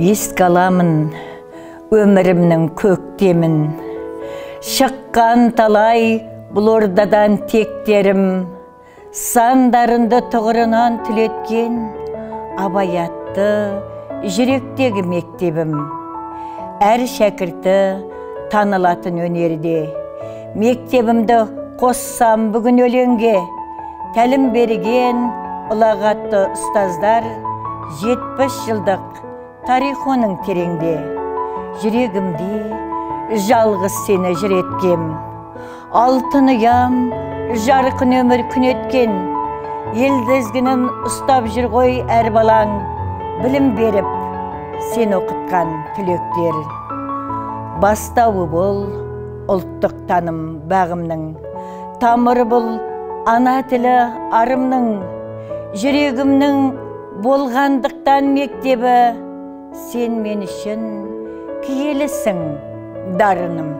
Еске аламын өмірімнің көктемін, шыққан талай бұл ордадан тектерім, сандарынды тұғырынан түлеткен Абай атты жүректегі мектебім. Әр шәкірті танылатын өнерде, мектебімді қоссам бүгін өлеңге, тәлім берген ұлағатты ұстаздар 70 жылдық тарих оның тереңде. Жүрегімде жалғыз сені жүреткем, алтын ұям жарқын өмір күн еткен, елдізгінін ұстап жүр ғой әр балаң, білім беріп сен оқытқан түлектер. Бастауы бол ұлттық таным бағымның, тамыры бұл ана тілі арымның, жүрегімнің болғандықтан мектебі, сен мен үшін киелісің дарыным.